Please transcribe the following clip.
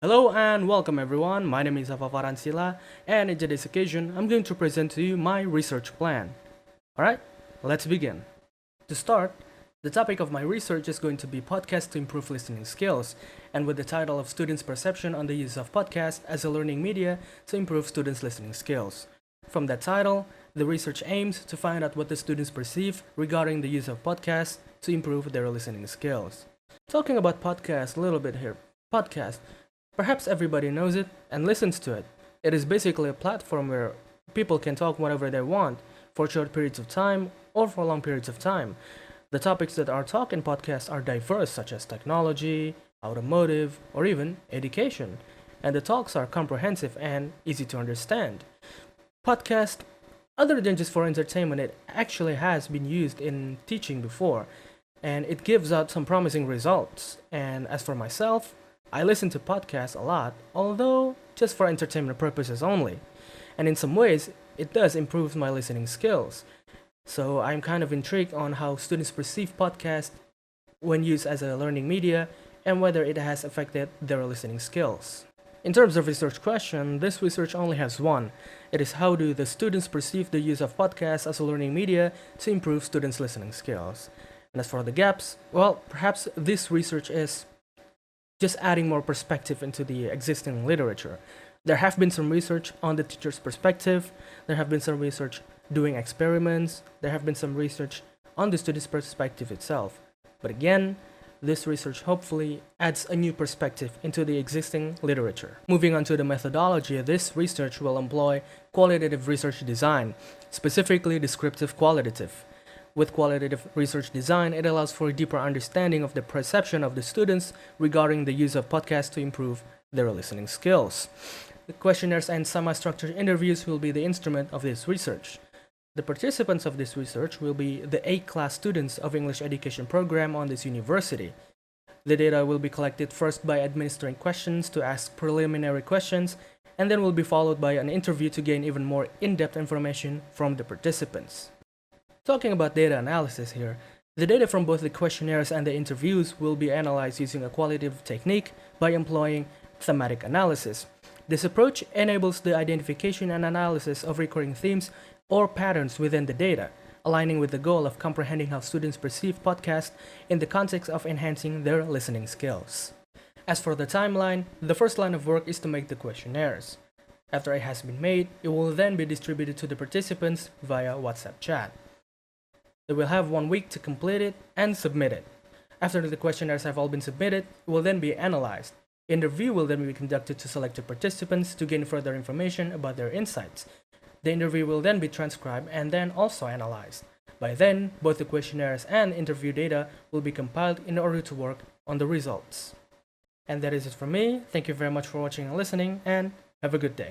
Hello and welcome everyone. My name is Sava Farhan Sila, and in today's occasion, I'm going to present to you my research plan. Alright, let's begin. To start, the topic of my research is going to be podcasts to improve listening skills, and with the title of Students' Perception on the Use of Podcasts as a Learning Media to Improve Students' Listening Skills. From that title, the research aims to find out what the students perceive regarding the use of podcasts to improve their listening skills. Talking about podcasts a little bit here. Podcast. Perhaps everybody knows it and listens to it. It is basically a platform where people can talk whenever they want, for short periods of time or for long periods of time. The topics that are talked in podcasts are diverse, such as technology, automotive, or even education, and the talks are comprehensive and easy to understand. Podcast, other than just for entertainment, it actually has been used in teaching before, and it gives out some promising results. And as for myself, I listen to podcasts a lot, although just for entertainment purposes only. And in some ways, it does improve my listening skills. So I'm kind of intrigued on how students perceive podcasts when used as a learning media and whether it has affected their listening skills. In terms of research question, this research only has one. It is how do the students perceive the use of podcasts as a learning media to improve students' listening skills. And as for the gaps, well, perhaps this research is just adding more perspective into the existing literature. There have been some research on the teacher's perspective, there have been some research doing experiments, there have been some research on the student's perspective itself. But again, this research hopefully adds a new perspective into the existing literature. Moving on to the methodology, this research will employ qualitative research design, specifically descriptive qualitative. With qualitative research design, it allows for a deeper understanding of the perception of the students regarding the use of podcasts to improve their listening skills. The questionnaires and semi-structured interviews will be the instrument of this research. The participants of this research will be the A-class students of English education program on this university. The data will be collected first by administering questions to ask preliminary questions, and then will be followed by an interview to gain even more in-depth information from the participants. Talking about data analysis here, the data from both the questionnaires and the interviews will be analyzed using a qualitative technique by employing thematic analysis. This approach enables the identification and analysis of recurring themes or patterns within the data, aligning with the goal of comprehending how students perceive podcasts in the context of enhancing their listening skills. As for the timeline, the first line of work is to make the questionnaires. After it has been made, it will then be distributed to the participants via WhatsApp chat. They will have 1 week to complete it and submit it. After the questionnaires have all been submitted, it will then be analyzed. Interview will then be conducted to selected participants to gain further information about their insights. The interview will then be transcribed and then also analyzed. By then, both the questionnaires and interview data will be compiled in order to work on the results. And that is it from me. Thank you very much for watching and listening, and have a good day.